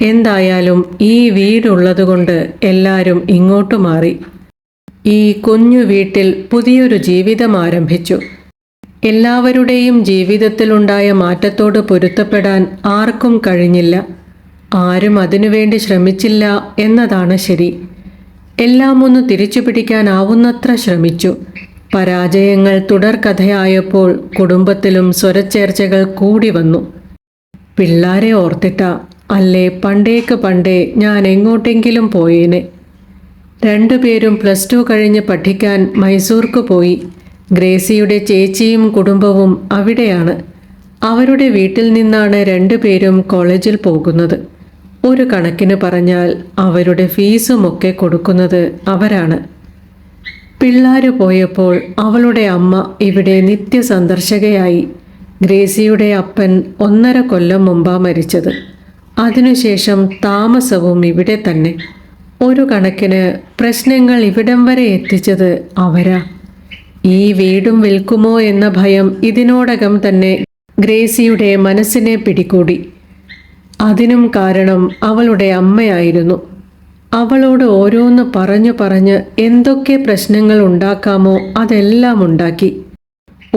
എന്തായാലും ഈ വീടുള്ളതുകൊണ്ട് എല്ലാവരും ഇങ്ങോട്ട് മാറി. ഈ കുഞ്ഞു വീട്ടിൽ പുതിയൊരു ജീവിതം ആരംഭിച്ചു. എല്ലാവരുടെയും ജീവിതത്തിലുണ്ടായ മാറ്റത്തോട് പൊരുത്തപ്പെടാൻ ആർക്കും കഴിഞ്ഞില്ല. ആരും അതിനുവേണ്ടി ശ്രമിച്ചില്ല എന്നതാണ് ശരി. എല്ലാം ഒന്ന് തിരിച്ചു പിടിക്കാനാവുന്നത്ര ശ്രമിച്ചു. പരാജയങ്ങൾ തുടർക്കഥയായപ്പോൾ കുടുംബത്തിലും സ്വരച്ചേർച്ചകൾ കൂടി വന്നു. പിള്ളാരെ ഓർത്തിട്ടാ, അല്ലേ പണ്ടേക്ക് പണ്ടേ ഞാൻ എങ്ങോട്ടെങ്കിലും പോയേനെ. 2 പേരും +2 കഴിഞ്ഞ് പഠിക്കാൻ മൈസൂർക്ക് പോയി. ഗ്രേസിയുടെ ചേച്ചിയും കുടുംബവും അവിടെയാണ്. അവരുടെ വീട്ടിൽ നിന്നാണ് 2 പേരും കോളേജിൽ പോകുന്നത്. ഒരു കണക്കിന് പറഞ്ഞാൽ അവരുടെ ഫീസുമൊക്കെ കൊടുക്കുന്നത് അവരാണ്. പിള്ളാര് പോയപ്പോൾ അവളുടെ അമ്മ ഇവിടെ നിത്യസന്ദർശകയായി. ഗ്രേസിയുടെ അപ്പൻ 1.5 കൊല്ലം മുമ്പാ മരിച്ചത്. അതിനുശേഷം താമസവും ഇവിടെ തന്നെ. ഒരു കണക്കിന് പ്രശ്നങ്ങൾ ഇവിടം വരെ എത്തിച്ചത് അവരാ. ഈ വീടും വിൽക്കുമോ എന്ന ഭയം ഇതിനോടകം തന്നെ ഗ്രേസിയുടെ മനസ്സിനെ പിടികൂടി. അതിനും കാരണം അവളുടെ അമ്മയായിരുന്നു. അവളോട് ഓരോന്ന് പറഞ്ഞ് എന്തൊക്കെ പ്രശ്നങ്ങൾ ഉണ്ടാക്കാമോ അതെല്ലാം ഉണ്ടാക്കി.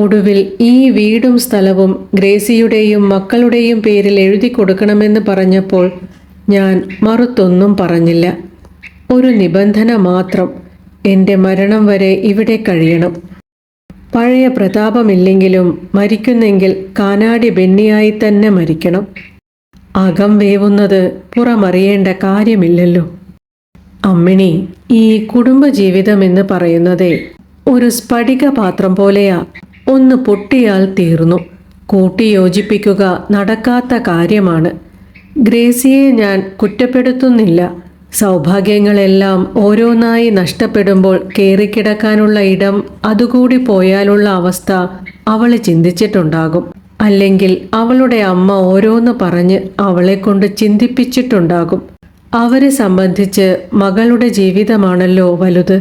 ഒടുവിൽ ഈ വീടും സ്ഥലവും ഗ്രേസിയുടെയും മക്കളുടെയും പേരിൽ എഴുതി കൊടുക്കണമെന്ന് പറഞ്ഞപ്പോൾ ഞാൻ മറുത്തൊന്നും പറഞ്ഞില്ല. ഒരു നിബന്ധന മാത്രം, എൻ്റെ മരണം വരെ ഇവിടെ കഴിയണം. പഴയ പ്രതാപമില്ലെങ്കിലും മരിക്കുന്നെങ്കിൽ കാനാടി ബെന്നിയായി തന്നെ മരിക്കണം. അകം വേവുന്നത് പുറമറിയേണ്ട കാര്യമില്ലല്ലോ. അമ്മിണി, ഈ കുടുംബജീവിതം എന്ന് പറയുന്നതേ ഒരു സ്ഫടിക പാത്രം പോലെയാ. ഒന്ന് പൊട്ടിയാൽ തീർന്നു. കൂട്ടിയോജിപ്പിക്കുക നടക്കാത്ത കാര്യമാണ്. ഗ്രേസിയെ ഞാൻ കുറ്റപ്പെടുത്തുന്നില്ല. സൗഭാഗ്യങ്ങളെല്ലാം ഓരോന്നായി നഷ്ടപ്പെടുമ്പോൾ കയറിക്കിടക്കാനുള്ള ഇടം അതുകൂടി പോയാലുള്ള അവസ്ഥ അവൾ ചിന്തിച്ചിട്ടുണ്ടാകും. അല്ലെങ്കിൽ അവളുടെ അമ്മ ഓരോന്ന് പറഞ്ഞ് അവളെക്കൊണ്ട് ചിന്തിപ്പിച്ചിട്ടുണ്ടാകും. അവരെ സംബന്ധിച്ച് മകളുടെ ജീവിതമാണല്ലോ വലുത്.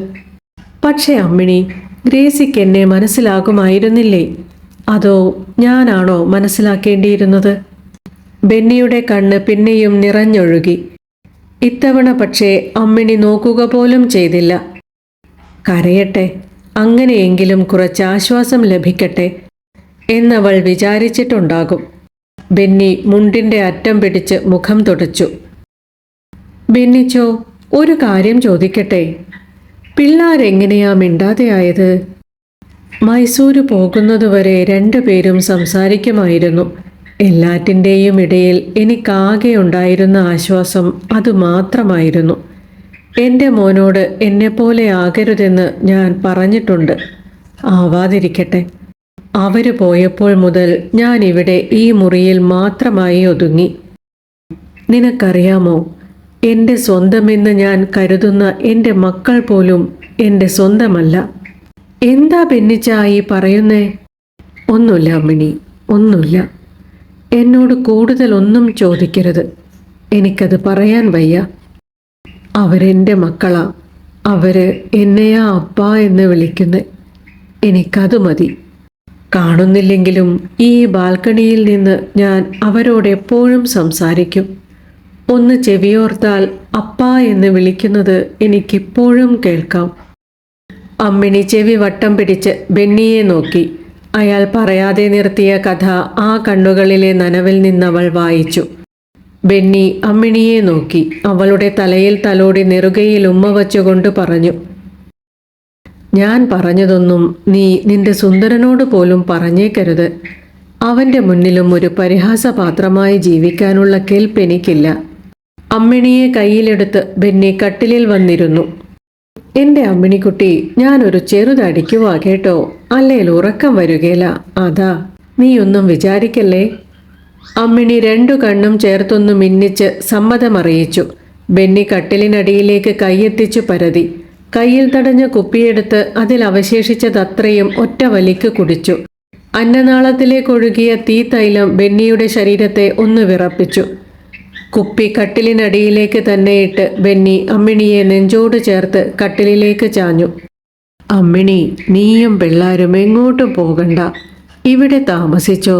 പക്ഷേ അമ്മിണി, ഗ്രേസിക്ക് എന്നെ മനസ്സിലാകുമായിരുന്നില്ലേ? അതോ ഞാനാണോ മനസ്സിലാക്കേണ്ടിയിരുന്നത്? ബെന്നിയുടെ കണ്ണ് പിന്നെയും നിറഞ്ഞൊഴുകി. ഇത്തവണ പക്ഷേ അമ്മിണി നോക്കുക പോലും ചെയ്തില്ല. കരയട്ടെ, അങ്ങനെയെങ്കിലും കുറച്ച് ആശ്വാസം ലഭിക്കട്ടെ എന്നവൾ വിചാരിച്ചിട്ടുണ്ടാകും. ബെന്നി മുണ്ടിൻ്റെ അറ്റം പിടിച്ച് മുഖം തുടച്ചു. ബെന്നിച്ചോ, ഒരു കാര്യം ചോദിക്കട്ടെ? പിള്ളാരെങ്ങനെയാ മിണ്ടാതെയായത്? മൈസൂര് പോകുന്നതുവരെ 2 പേരും സംസാരിക്കുമായിരുന്നു. എല്ലാറ്റിൻ്റെയും ഇടയിൽ എനിക്കാകെ ഉണ്ടായിരുന്ന ആശ്വാസം അതുമാത്രമായിരുന്നു. എൻ്റെ മോനോട് എന്നെപ്പോലെ ആകരുതെന്ന് ഞാൻ പറഞ്ഞിട്ടുണ്ട്. ആവാതിരിക്കട്ടെ. അവർ പോയപ്പോൾ മുതൽ ഞാൻ ഇവിടെ ഈ മുറിയിൽ മാത്രമായി ഒതുങ്ങി. നിനക്കറിയാമോ, എൻ്റെ സ്വന്തമെന്ന് ഞാൻ കരുതുന്ന എൻ്റെ മക്കൾ പോലും എൻ്റെ സ്വന്തമല്ല. എന്താ ബെന്നിച്ച ഈ പറയുന്നേ? ഒന്നുമില്ല അമ്മിണി, ഒന്നുമില്ല. എന്നോട് കൂടുതലൊന്നും ചോദിക്കരുത്. എനിക്കത് പറയാൻ വയ്യ. അവരെൻ്റെ മക്കളാ. അവര് എന്നെയാ അപ്പ എന്ന് വിളിക്കുന്നെ. എനിക്കത് മതി. കാണുന്നില്ലെങ്കിലും ഈ ബാൽക്കണിയിൽ നിന്ന് ഞാൻ അവരോട് എപ്പോഴും സംസാരിക്കും. ഒന്ന് ചെവിയോർത്താൽ അപ്പ എന്ന് വിളിക്കുന്നത് എനിക്കിപ്പോഴും കേൾക്കാം. അമ്മിണി ചെവി വട്ടം പിടിച്ച് ബെന്നിയെ നോക്കി. അയാൾ പറയാതെ നിർത്തിയ കഥ ആ കണ്ണുകളിലെ നനവിൽ നിന്നവൾ വായിച്ചു. ബെന്നി അമ്മിണിയെ നോക്കി അവളുടെ തലയിൽ തലോടി നെറുകയിൽ ഉമ്മ വച്ചുകൊണ്ട് പറഞ്ഞു, ഞാൻ പറഞ്ഞതൊന്നും നീ നിന്റെ സുന്ദരനോട് പോലും പറഞ്ഞേക്കരുത്. അവൻ്റെ മുന്നിലും ഒരു പരിഹാസപാത്രമായി ജീവിക്കാനുള്ള കെൽപ്പ് എനിക്കില്ല. അമ്മിണിയെ കയ്യിലെടുത്ത് ബെന്നി കട്ടിലിൽ വന്നിരുന്നു. എൻ്റെ അമ്മിണിക്കുട്ടി, ഞാനൊരു ചെറുതടിക്കുവാ കേട്ടോ, അല്ലേൽ ഉറക്കം വരികയില്ല. അതാ, നീയൊന്നും വിചാരിക്കല്ലേ. അമ്മിണി രണ്ടു കണ്ണും ചേർത്തൊന്നു മിന്നിച്ച് സമ്മതമറിയിച്ചു. ബെന്നി കട്ടിലിനടിയിലേക്ക് കൈയെത്തിച്ചു പരതി. കയ്യിൽ തടഞ്ഞ കുപ്പിയെടുത്ത് അതിൽ അവശേഷിച്ചതത്രയും ഒറ്റ വലിക്ക് കുടിച്ചു. അന്നനാളത്തിലേക്കൊഴുകിയ തീത്തൈലം ബെന്നിയുടെ ശരീരത്തെ ഒന്ന് വിറപ്പിച്ചു. കുപ്പി കട്ടിലിനടിയിലേക്ക് തന്നെയിട്ട് ബെന്നി അമ്മിണിയെ നെഞ്ചോട് ചേർത്ത് കട്ടിലിലേക്ക് ചാഞ്ഞു. അമ്മിണി, നീയും പിള്ളാരും എങ്ങോട്ടും പോകണ്ട. ഇവിടെ താമസിച്ചോ.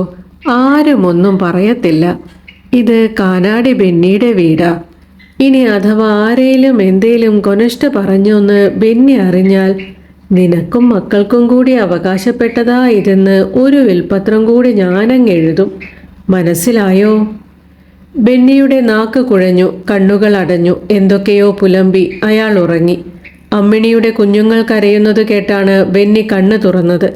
ആരും ഒന്നും പറയത്തില്ല. ഇത് കാനാടി ബെന്നിയുടെ വീടാ. ഇനി അഥവാ ആരേലും എന്തേലും കൊനഷ്ട പറഞ്ഞൊന്ന് ബെന്നി അറിഞ്ഞാൽ നിനക്കും മക്കൾക്കും കൂടി അവകാശപ്പെട്ടതാ ഇതെന്ന് ഒരു വിൽപത്രം കൂടി ഞാനങ്ങെഴുതും. മനസ്സിലായോ? ബെന്നിയുടെ നാക്ക് കുഴഞ്ഞു, കണ്ണുകൾ അടഞ്ഞു. എന്തൊക്കെയോ പുലമ്പി അയാൾ ഉറങ്ങി. അമ്മിണിയുടെ കുഞ്ഞുങ്ങൾ കരയുന്നത് കേട്ടാണ് ബെന്നി കണ്ണ് തുറന്നത്.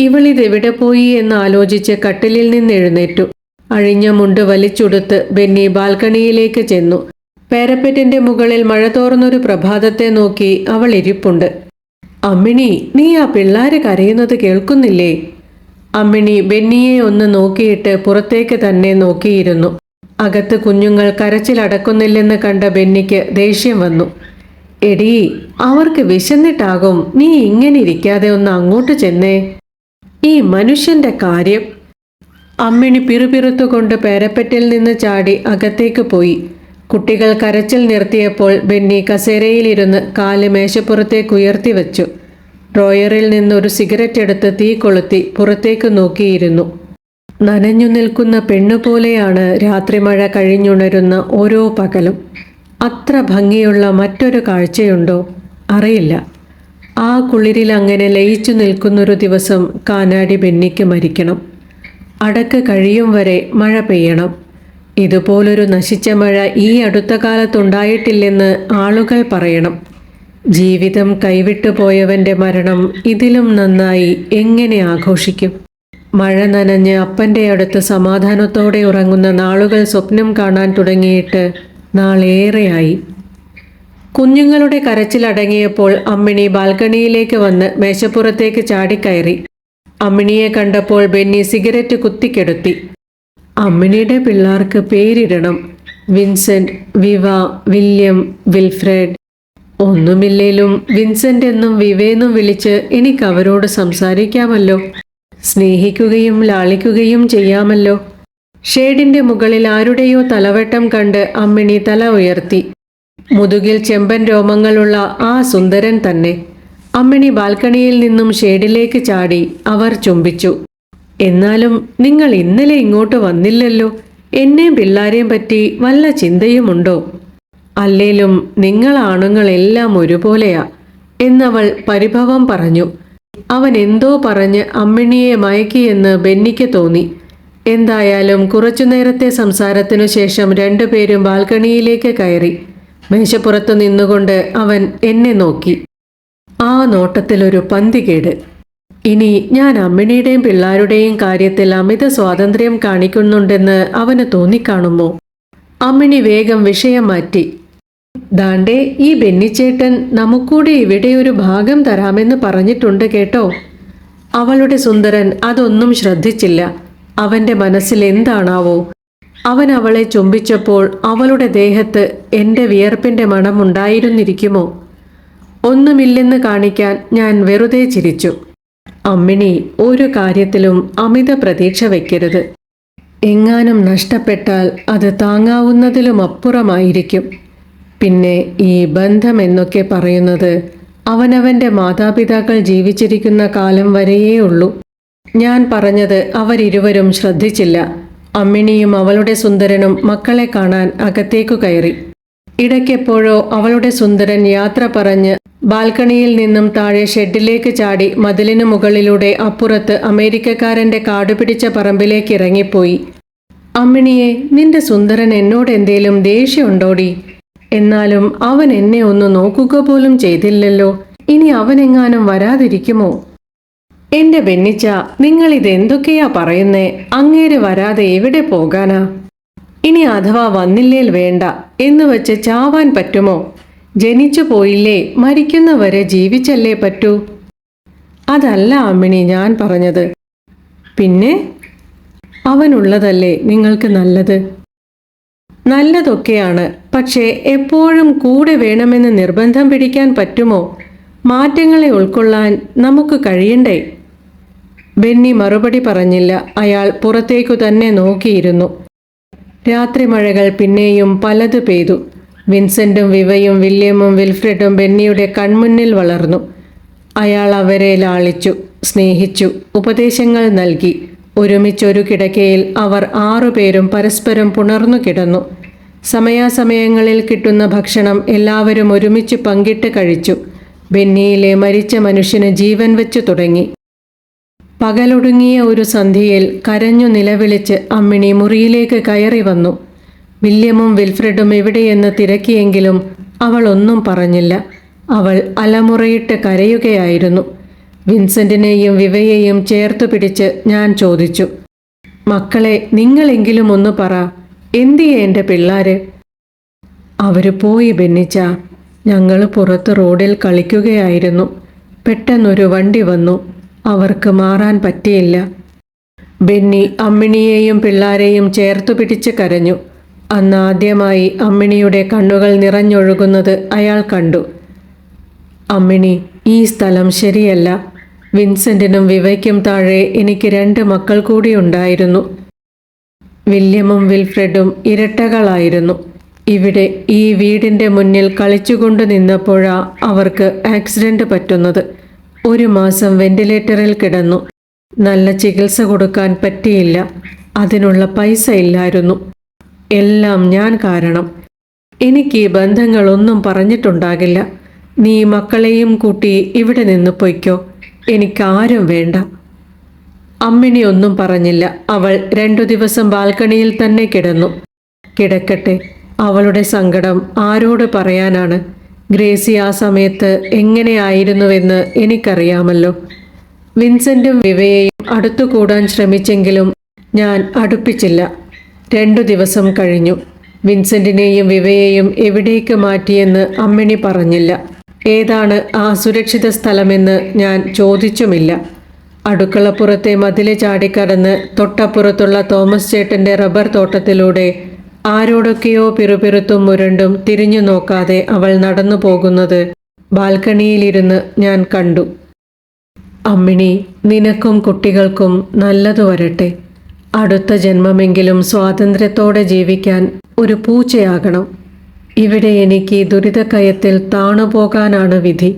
ഇവളിതെവിടെ പോയി എന്നാലോചിച്ച് കട്ടിലിൽ നിന്ന് എഴുന്നേറ്റു. അഴിഞ്ഞ മുണ്ട് വലിച്ചുടുത്ത് ബെന്നി ബാൽക്കണിയിലേക്ക് ചെന്നു. പാരപ്പറ്റിന്റെ മുകളിൽ മഴ തോർന്നൊരു പ്രഭാതത്തെ നോക്കി അവൾ ഇരിപ്പുണ്ട്. അമ്മിണി, നീ ആ പിള്ളാര് കരയുന്നത് കേൾക്കുന്നില്ലേ? അമ്മിണി ബെന്നിയെ ഒന്ന് നോക്കിയിട്ട് പുറത്തേക്ക് തന്നെ നോക്കിയിരുന്നു. അകത്ത് കുഞ്ഞുങ്ങൾ കരച്ചിലടക്കുന്നില്ലെന്ന് കണ്ട ബെന്നിക്ക് ദേഷ്യം വന്നു. എടീ, അവർക്ക് വിശന്നിട്ടാകും. നീ ഇങ്ങനെ ഇരിക്കാതെ ഒന്ന് അങ്ങോട്ട് ചെന്നേ. ഈ മനുഷ്യന്റെ കാര്യം. അമ്മിണി പിറുപിറുത്തുകൊണ്ട് പാരപ്പറ്റിൽ നിന്ന് ചാടി അകത്തേക്ക് പോയി. കുട്ടികൾ കരച്ചിൽ നിർത്തിയപ്പോൾ ബെന്നി കസേരയിലിരുന്ന് കാല് മേശപ്പുറത്തേക്ക് ഉയർത്തി വെച്ചു. ഡ്രോയറിൽ നിന്നൊരു സിഗരറ്റ് എടുത്ത് തീ കൊളുത്തി പുറത്തേക്ക് നോക്കിയിരുന്നു. നനഞ്ഞു നിൽക്കുന്ന പെണ്ണുപോലെയാണ് രാത്രി മഴ കഴിഞ്ഞുണരുന്ന ഓരോ പകലും. അത്ര ഭംഗിയുള്ള മറ്റൊരു കാഴ്ചയുണ്ടോ? അറിയില്ല. ആ കുളിരിൽ അങ്ങനെ ലയിച്ചു നിൽക്കുന്നൊരു ദിവസം കാനാടി ബെന്നിക്ക് മരിക്കണം. അടക്ക് കഴിയും വരെ മഴ പെയ്യണം. ഇതുപോലൊരു നശിച്ച മഴ ഈ അടുത്ത കാലത്തുണ്ടായിട്ടില്ലെന്ന് ആളുകൾ പറയണം. ജീവിതം കൈവിട്ടു പോയവൻ്റെ മരണം ഇതിലും നന്നായി എങ്ങനെ ആഘോഷിക്കും? മഴ നനഞ്ഞ് അപ്പൻ്റെ അടുത്ത് സമാധാനത്തോടെ ഉറങ്ങുന്ന നാളുകൾ സ്വപ്നം കാണാൻ തുടങ്ങിയിട്ട് നാളേറെയായി. കുഞ്ഞുങ്ങളുടെ കരച്ചിലടങ്ങിയപ്പോൾ അമ്മിണി ബാൽക്കണിയിലേക്ക് വന്ന് മേശപ്പുറത്തേക്ക് ചാടിക്കയറി. അമ്മിണിയെ കണ്ടപ്പോൾ ബെന്നി സിഗരറ്റ് കുത്തിക്കെടുത്തി. അമ്മിണിയുടെ പിള്ളേർക്ക് പേരിടണം. വിൻസെന്റ്, വിവ, വില്യം, വിൽഫ്രഡ്. ഒന്നുമില്ലേലും വിൻസെന്റ് എന്നും വിവേന്നും വിളിച്ച് എനിക്ക് അവരോട് സംസാരിക്കാമല്ലോ. സ്നേഹിക്കുകയും ലാളിക്കുകയും ചെയ്യാമല്ലോ. ഷേഡിന്റെ മുകളിൽ ആരുടെയോ തലവെട്ടം കണ്ട് അമ്മിണി തല ഉയർത്തി. മുതുകിൽ ചെമ്പൻ രോമങ്ങളുള്ള ആ സുന്ദരൻ തന്നെ. അമ്മിണി ബാൽക്കണിയിൽ നിന്നും ഷേഡിലേക്ക് ചാടി. അവർ ചുംബിച്ചു. എന്നാലും നിങ്ങൾ ഇന്നലെ ഇങ്ങോട്ട് വന്നില്ലല്ലോ. എന്നെയും പിള്ളാരെയും പറ്റി വല്ല ചിന്തയുമുണ്ടോ? അല്ലേലും നിങ്ങൾ ആണുങ്ങളെല്ലാം ഒരുപോലെയാ എന്നവൾ പരിഭവം പറഞ്ഞു. അവൻ എന്തോ പറഞ്ഞ് അമ്മിണിയെ മയക്കിയെന്ന് ബെന്നിക്ക് തോന്നി. എന്തായാലും കുറച്ചു നേരത്തെ സംസാരത്തിനു ശേഷം രണ്ടുപേരും ബാൽക്കണിയിലേക്ക് കയറി. മേശപ്പുറത്ത് നിന്നുകൊണ്ട് അവൻ എന്നെ നോക്കി. ആ നോട്ടത്തിലൊരു പന്തികേട്. ഇനി ഞാൻ അമ്മിണിയുടെയും പിള്ളാരുടെയും കാര്യത്തിൽ അമിത സ്വാതന്ത്ര്യം കാണിക്കുന്നുണ്ടെന്ന് അവന് തോന്നിക്കാണുമോ? അമ്മിണി വേഗം വിഷയം മാറ്റി. ദാണ്ടേ, ഈ ബെന്നിച്ചേട്ടൻ നമുക്കൂടെ ഇവിടെ ഒരു ഭാഗം തരാമെന്ന് പറഞ്ഞിട്ടുണ്ട് കേട്ടോ. അവളുടെ സുന്ദരൻ അതൊന്നും ശ്രദ്ധിച്ചില്ല. അവൻ്റെ മനസ്സിൽ എന്താണാവോ? അവൻ അവളെ ചുംബിച്ചപ്പോൾ അവളുടെ ദേഹത്ത് എൻ്റെ വിയർപ്പിൻ്റെ മണമുണ്ടായിരുന്നിരിക്കുമോ? ഒന്നുമില്ലെന്ന് കാണിക്കാൻ ഞാൻ വെറുതെ ചിരിച്ചു. അമ്മിണി, ഒരു കാര്യത്തിലും അമിത പ്രതീക്ഷ വയ്ക്കരുത്. എങ്ങാനും നഷ്ടപ്പെട്ടാൽ അത് താങ്ങാവുന്നതിലും അപ്പുറമായിരിക്കും. പിന്നെ ഈ ബന്ധം എന്നൊക്കെ പറയുന്നത് അവനവൻ്റെ മാതാപിതാക്കൾ ജീവിച്ചിരിക്കുന്ന കാലം വരെയേ ഉള്ളൂ. ഞാൻ പറഞ്ഞത് അവരിരുവരും ശ്രദ്ധിച്ചില്ല. അമ്മിണിയും അവളുടെ സുന്ദരനും മക്കളെ കാണാൻ അകത്തേക്കു കയറി. ഇടയ്ക്കെപ്പോഴോ അവളുടെ സുന്ദരൻ യാത്ര പറഞ്ഞ് ബാൽക്കണിയിൽ നിന്നും താഴെ ഷെഡിലേക്ക് ചാടി മതിലിനു മുകളിലൂടെ അപ്പുറത്ത് അമേരിക്കക്കാരൻ്റെ കാടുപിടിച്ച പറമ്പിലേക്ക് ഇറങ്ങിപ്പോയി. അമ്മിണിയെ, നിന്റെ സുന്ദരൻ എന്നോട് എന്തേലും ദേഷ്യമുണ്ടോടി? എന്നാലും അവൻ എന്നെ ഒന്ന് നോക്കുക പോലും ചെയ്തില്ലല്ലോ. ഇനി അവനെങ്ങാനും വരാതിരിക്കുമോ? എന്റെ ബെന്നിച്ച, നിങ്ങളിതെന്തൊക്കെയാ പറയുന്നേ? അങ്ങേര് വരാതെ എവിടെ പോകാനാ? ഇനി അഥവാ വന്നില്ലേൽ വേണ്ട എന്ന് വെച്ച് ചാവാൻ പറ്റുമോ? ജനിച്ചു പോയില്ലേ, മരിക്കുന്നവരെ ജീവിച്ചല്ലേ പറ്റൂ. അതല്ല അമ്മിണി ഞാൻ പറഞ്ഞത്. പിന്നെ? അവനുള്ളതല്ലേ നിങ്ങൾക്ക് നല്ലത്? നല്ലതൊക്കെയാണ്, പക്ഷേ എപ്പോഴും കൂടെ വേണമെന്ന് നിർബന്ധം പിടിക്കാൻ പറ്റുമോ? മാറ്റങ്ങളെ ഉൾക്കൊള്ളാൻ നമുക്ക് കഴിയണ്ടേ? ബെന്നി മറുപടി പറഞ്ഞില്ല. അയാൾ പുറത്തേക്കു തന്നെ നോക്കിയിരുന്നു. രാത്രി മഴകൾ പിന്നെയും പലത് പെയ്തു. വിൻസെന്റും വിവയും വില്യമും വിൽഫ്രെഡും ബെന്നിയുടെ കൺമുന്നിൽ വളർന്നു. അയാൾ അവരെ ലാളിച്ചു, സ്നേഹിച്ചു, ഉപദേശങ്ങൾ നൽകി. ഒരുമിച്ചൊരു കിടക്കയിൽ അവർ 6 പേരും പരസ്പരം പുണർന്നു കിടന്നു. സമയാസമയങ്ങളിൽ കിട്ടുന്ന ഭക്ഷണം എല്ലാവരും ഒരുമിച്ച് പങ്കിട്ട് കഴിച്ചു. ബെന്നിയിലെ മരിച്ച മനുഷ്യന് ജീവൻ വെച്ചു തുടങ്ങി. പകലൊടുങ്ങിയ ഒരു സന്ധ്യയിൽ കരഞ്ഞു നിലവിളിച്ച് അമ്മിണി മുറിയിലേക്ക് കയറി വന്നു. വില്യമും വിൽഫ്രെഡും എവിടെയെന്ന് തിരക്കിയെങ്കിലും അവൾ ഒന്നും പറഞ്ഞില്ല. അവൾ അലമുറയിട്ട് കരയുകയായിരുന്നു. വിൻസെന്റിനെയും വിവയെയും ചേർത്തു പിടിച്ച് ഞാൻ ചോദിച്ചു, മക്കളെ, നിങ്ങളെങ്കിലും ഒന്ന് പറ, എന്തിയെ എൻ്റെ പിള്ളാര്? അവര് പോയി ബെന്നിച്ച. ഞങ്ങൾ പുറത്ത് റോഡിൽ കളിക്കുകയായിരുന്നു. പെട്ടെന്നൊരു വണ്ടി വന്നു. അവർക്ക് മാറാൻ പറ്റിയില്ല. ബെന്നി അമ്മിണിയെയും പിള്ളാരെയും ചേർത്തു പിടിച്ച് കരഞ്ഞു. അന്ന് ആദ്യമായി അമ്മിണിയുടെ കണ്ണുകൾ നിറഞ്ഞൊഴുകുന്നത് അയാൾ കണ്ടു. അമ്മിണി, ഈ സ്ഥലം ശരിയല്ല. വിൻസെന്റിനും വിവയ്ക്കും താഴെ എനിക്ക് 2 മക്കൾ കൂടി ഉണ്ടായിരുന്നു. വില്യമും വിൽഫ്രെഡും ഇരട്ടകളായിരുന്നു. ഇവിടെ ഈ വീടിൻ്റെ മുന്നിൽ കളിച്ചുകൊണ്ട് നിന്നപ്പോഴാ അവർക്ക് ആക്സിഡന്റ് പറ്റുന്നത്. 1 മാസം വെന്റിലേറ്ററിൽ കിടന്നു. നല്ല ചികിത്സ കൊടുക്കാൻ പറ്റിയില്ല. അതിനുള്ള പൈസ ഇല്ലായിരുന്നു. എല്ലാം ഞാൻ കാരണം. എനിക്ക് ഈ ബന്ധങ്ങളൊന്നും പറഞ്ഞിട്ടുണ്ടാകില്ല. നീ മക്കളെയും കൂട്ടി ഇവിടെ നിന്ന് പൊയ്ക്കോ. എനിക്കാരും വേണ്ട. അമ്മിണി ഒന്നും പറഞ്ഞില്ല. അവൾ 2 ദിവസം ബാൽക്കണിയിൽ തന്നെ കിടന്നു. കിടക്കട്ടെ, അവളുടെ സങ്കടം ആരോട് പറയാനാണ്? ഗ്രേസി ആ സമയത്ത് എങ്ങനെയായിരുന്നുവെന്ന് എനിക്കറിയാമല്ലോ. വിൻസെന്റും വിവയെയും അടുത്തുകൂടാൻ ശ്രമിച്ചെങ്കിലും ഞാൻ അടുപ്പിച്ചില്ല. 2 ദിവസം കഴിഞ്ഞു. വിൻസെന്റിനെയും വിവയെയും എവിടേക്ക് മാറ്റിയെന്ന് അമ്മിണി പറഞ്ഞില്ല. ഏതാണ് ആ സുരക്ഷിത സ്ഥലമെന്ന് ഞാൻ ചോദിച്ചുമില്ല. അടുക്കളപ്പുറത്തെ മതില് ചാടിക്കടന്ന് തൊട്ടപ്പുറത്തുള്ള തോമസ് ചേട്ടൻ്റെ റബ്ബർ തോട്ടത്തിലൂടെ ആരോടൊക്കെയോ പിറുപിറുത്തും മുരണ്ടും തിരിഞ്ഞു നോക്കാതെ അവൾ നടന്നു പോകുന്നത് ബാൽക്കണിയിലിരുന്ന് ഞാൻ കണ്ടു. അമ്മിണി, നിനക്കും കുട്ടികൾക്കും നല്ലതു വരട്ടെ. അടുത്ത ജന്മമെങ്കിലും സ്വാതന്ത്ര്യത്തോടെ ജീവിക്കാൻ ഒരു പൂച്ചയാകണം. ഇവിടെ എനിക്ക് ദുരിതക്കയത്തിൽ താണുപോകാനാണ് വിധി.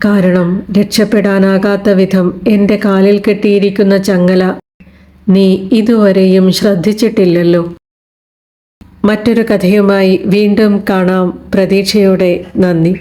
കാരണം രക്ഷപ്പെടാനാകാത്ത വിധം എൻ്റെ കാലിൽ കെട്ടിയിരിക്കുന്ന ചങ്ങല നീ ഇതുവരെയും ശ്രദ്ധിച്ചിട്ടില്ലല്ലോ. മറ്റൊരു കഥയുമായി വീണ്ടും കാണാം. പ്രതീക്ഷയോടെ. നന്ദി.